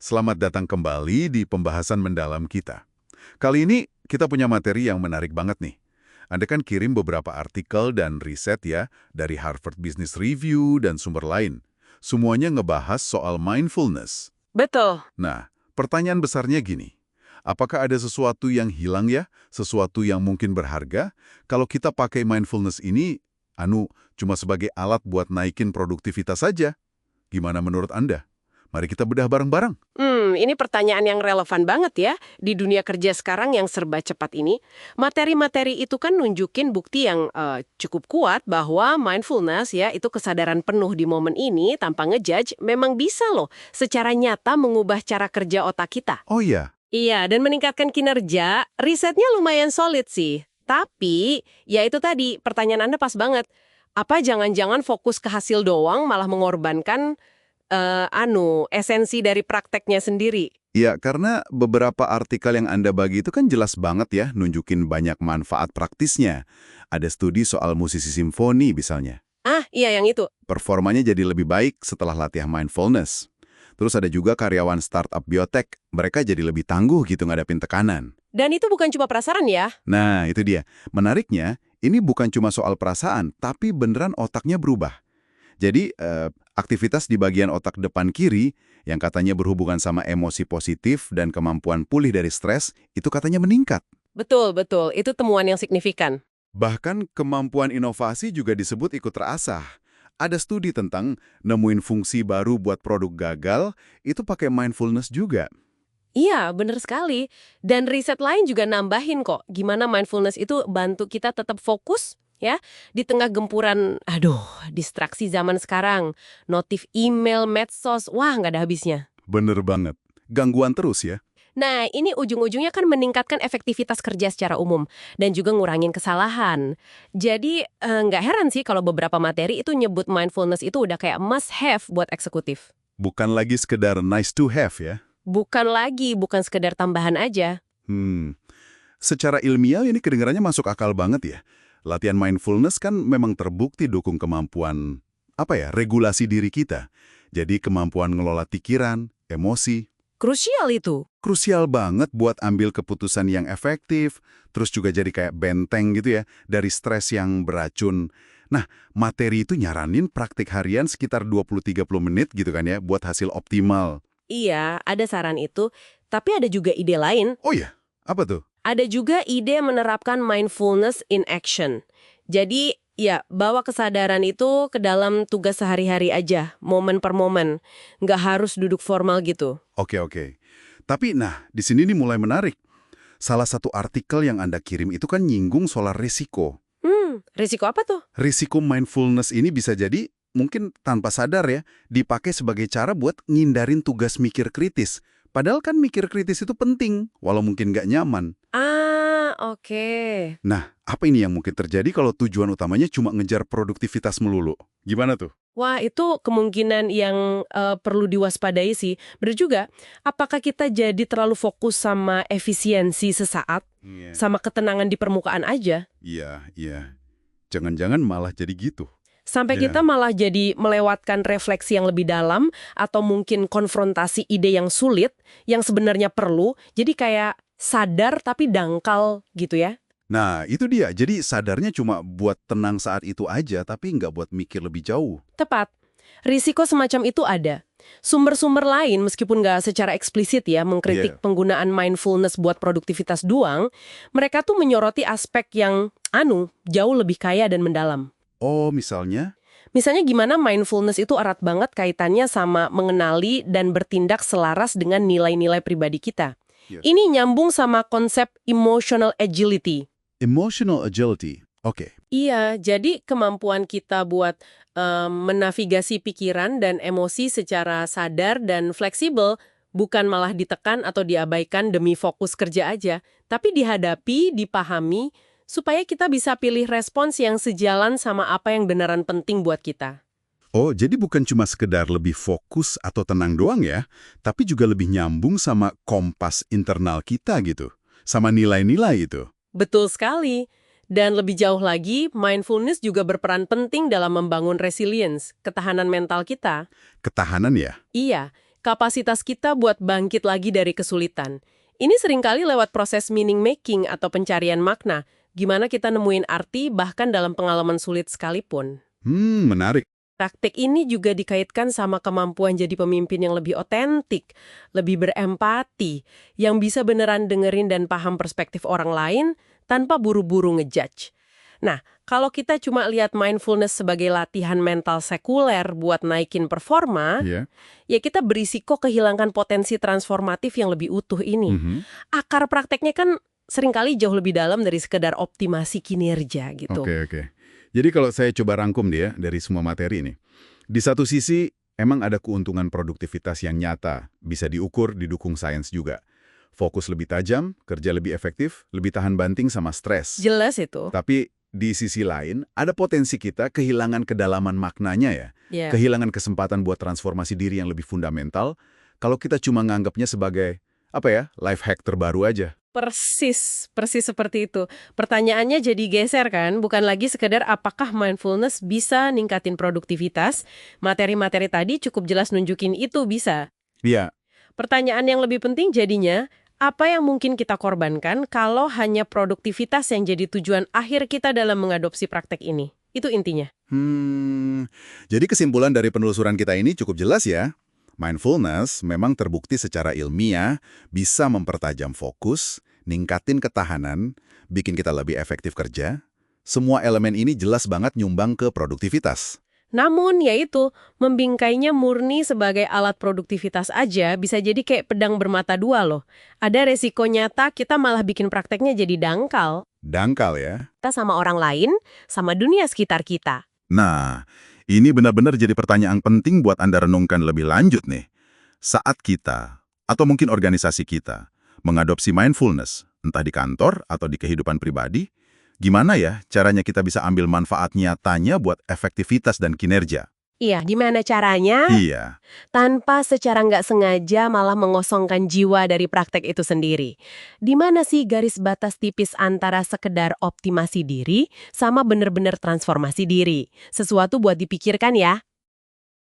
Selamat datang kembali di pembahasan mendalam kita. Kali ini kita punya materi yang menarik banget nih. Anda kan kirim beberapa artikel dan riset ya, dari Harvard Business Review dan sumber lain. Semuanya ngebahas soal mindfulness. Betul. Nah, pertanyaan besarnya gini. Apakah ada sesuatu yang hilang ya? Sesuatu yang mungkin berharga? Kalau kita pakai mindfulness ini, cuma sebagai alat buat naikin produktivitas saja. Gimana menurut Anda? Mari kita bedah bareng-bareng. Ini pertanyaan yang relevan banget ya. Di dunia kerja sekarang yang serba cepat ini, materi-materi itu kan nunjukin bukti yang cukup kuat bahwa mindfulness ya, itu kesadaran penuh di momen ini tanpa ngejudge, memang bisa loh secara nyata mengubah cara kerja otak kita. Oh iya, Iya, dan meningkatkan kinerja, risetnya lumayan solid sih. Tapi, ya itu tadi, pertanyaan Anda pas banget. Apa jangan-jangan fokus ke hasil doang malah mengorbankan esensi dari prakteknya sendiri? iya, karena beberapa artikel yang Anda bagi itu kan jelas banget ya, nunjukin banyak manfaat praktisnya. Ada studi soal musisi simfoni misalnya. Ah, iya yang itu. Performanya jadi lebih baik setelah latihan mindfulness. Terus ada juga karyawan startup biotek, mereka jadi lebih tangguh gitu ngadapin tekanan. Dan itu bukan cuma penasaran ya. Nah, itu dia. Menariknya, ini bukan cuma soal perasaan, tapi beneran otaknya berubah. Jadi, aktivitas di bagian otak depan kiri yang katanya berhubungan sama emosi positif dan kemampuan pulih dari stres, itu katanya meningkat. Betul, betul. Itu temuan yang signifikan. Bahkan kemampuan inovasi juga disebut ikut terasah. Ada studi tentang nemuin fungsi baru buat produk gagal, itu pakai mindfulness juga. Iya, bener sekali. Dan riset lain juga nambahin kok, gimana mindfulness itu bantu kita tetap fokus, ya, di tengah gempuran, distraksi zaman sekarang. Notif email, medsos, wah nggak ada habisnya. Bener banget. Gangguan terus ya. Nah, ini ujung-ujungnya kan meningkatkan efektivitas kerja secara umum dan juga ngurangin kesalahan. Jadi, nggak heran sih kalau beberapa materi itu nyebut mindfulness itu udah kayak must have buat eksekutif. Bukan lagi sekedar nice to have ya. Bukan sekedar tambahan aja. Secara ilmiah ini kedengarannya masuk akal banget ya. Latihan mindfulness kan memang terbukti dukung kemampuan, regulasi diri kita. Jadi kemampuan ngelola pikiran, emosi. Krusial itu. Krusial banget buat ambil keputusan yang efektif, terus juga jadi kayak benteng gitu ya, dari stres yang beracun. Nah, materi itu nyaranin praktik harian sekitar 20-30 menit gitu kan ya, buat hasil optimal. Iya, ada saran itu, tapi ada juga ide lain. Oh ya, apa tuh? Ada juga ide menerapkan mindfulness in action. Jadi, ya, bawa kesadaran itu ke dalam tugas sehari-hari aja, momen per momen. Nggak harus duduk formal gitu. Oke. Tapi di sini nih mulai menarik. Salah satu artikel yang Anda kirim itu kan nyinggung soal risiko. Risiko apa tuh? Risiko mindfulness ini bisa jadi mungkin tanpa sadar ya, dipakai sebagai cara buat ngindarin tugas mikir kritis. Padahal kan mikir kritis itu penting, walau mungkin nggak nyaman. Ah, oke. Nah, apa ini yang mungkin terjadi kalau tujuan utamanya cuma ngejar produktivitas melulu? Gimana tuh? Wah, itu kemungkinan yang perlu diwaspadai sih. Bener juga, apakah kita jadi terlalu fokus sama efisiensi sesaat, sama ketenangan di permukaan aja? Iya. Jangan-jangan malah jadi gitu. Sampai Ya. kita malah jadi melewatkan refleksi yang lebih dalam, atau mungkin konfrontasi ide yang sulit, yang sebenarnya perlu, jadi kayak sadar tapi dangkal gitu ya. Nah, itu dia. Jadi sadarnya cuma buat tenang saat itu aja, tapi nggak buat mikir lebih jauh. Tepat. Risiko semacam itu ada. Sumber-sumber lain, meskipun nggak secara eksplisit ya, mengkritik Iya. penggunaan mindfulness buat produktivitas doang, mereka tuh menyoroti aspek yang, jauh lebih kaya dan mendalam. Oh, misalnya? Misalnya gimana mindfulness itu erat banget kaitannya sama mengenali dan bertindak selaras dengan nilai-nilai pribadi kita. Yes. Ini nyambung sama konsep emotional agility. Emotional agility. Oke. Iya, jadi kemampuan kita buat menavigasi pikiran dan emosi secara sadar dan fleksibel, bukan malah ditekan atau diabaikan demi fokus kerja aja, tapi dihadapi, dipahami, supaya kita bisa pilih respons yang sejalan sama apa yang beneran penting buat kita. Oh, jadi bukan cuma sekedar lebih fokus atau tenang doang ya, tapi juga lebih nyambung sama kompas internal kita gitu. Sama nilai-nilai itu. Betul sekali. Dan lebih jauh lagi, mindfulness juga berperan penting dalam membangun resilience, ketahanan mental kita. Ketahanan ya? Iya, kapasitas kita buat bangkit lagi dari kesulitan. Ini seringkali lewat proses meaning making atau pencarian makna, gimana kita nemuin arti bahkan dalam pengalaman sulit sekalipun. Menarik. Praktik ini juga dikaitkan sama kemampuan jadi pemimpin yang lebih otentik, lebih berempati, yang bisa beneran dengerin dan paham perspektif orang lain tanpa buru-buru ngejudge. Nah, kalau kita cuma lihat mindfulness sebagai latihan mental sekuler buat naikin performa, Ya. ya kita berisiko kehilangan potensi transformatif yang lebih utuh ini. Akar prakteknya kan seringkali jauh lebih dalam dari sekedar optimasi kinerja gitu. Oke. Jadi kalau saya coba rangkum dia dari semua materi ini, di satu sisi emang ada keuntungan produktivitas yang nyata, bisa diukur, didukung sains juga. Fokus lebih tajam, kerja lebih efektif, lebih tahan banting sama stres. Jelas itu. Tapi di sisi lain, ada potensi kita kehilangan kedalaman maknanya ya. Ya. Kehilangan kesempatan buat transformasi diri yang lebih fundamental, kalau kita cuma nganggapnya sebagai, life hack terbaru aja. Persis seperti itu. Pertanyaannya jadi geser kan, bukan lagi sekedar apakah mindfulness bisa ningkatin produktivitas. Materi-materi tadi cukup jelas nunjukin itu bisa. Iya, Pertanyaan yang lebih penting jadinya, apa yang mungkin kita korbankan kalau hanya produktivitas yang jadi tujuan akhir kita dalam mengadopsi praktek ini? Itu intinya. jadi kesimpulan dari penelusuran kita ini cukup jelas ya. Mindfulness memang terbukti secara ilmiah bisa mempertajam fokus, ningkatin ketahanan, bikin kita lebih efektif kerja. Semua elemen ini jelas banget nyumbang ke produktivitas. Namun, yaitu, membingkainya murni sebagai alat produktivitas aja bisa jadi kayak pedang bermata dua loh. Ada resiko nyata kita malah bikin prakteknya jadi dangkal. Dangkal ya. Kita sama orang lain, sama dunia sekitar kita. Nah, ini benar-benar jadi pertanyaan penting buat Anda renungkan lebih lanjut nih. Saat kita, atau mungkin organisasi kita, mengadopsi mindfulness, entah di kantor atau di kehidupan pribadi, gimana ya caranya kita bisa ambil manfaat nyatanya buat efektivitas dan kinerja? Iya, gimana caranya? Iya, Tanpa secara nggak sengaja malah mengosongkan jiwa dari praktek itu sendiri. Di mana sih garis batas tipis antara sekedar optimasi diri sama bener-bener transformasi diri? Sesuatu buat dipikirkan ya.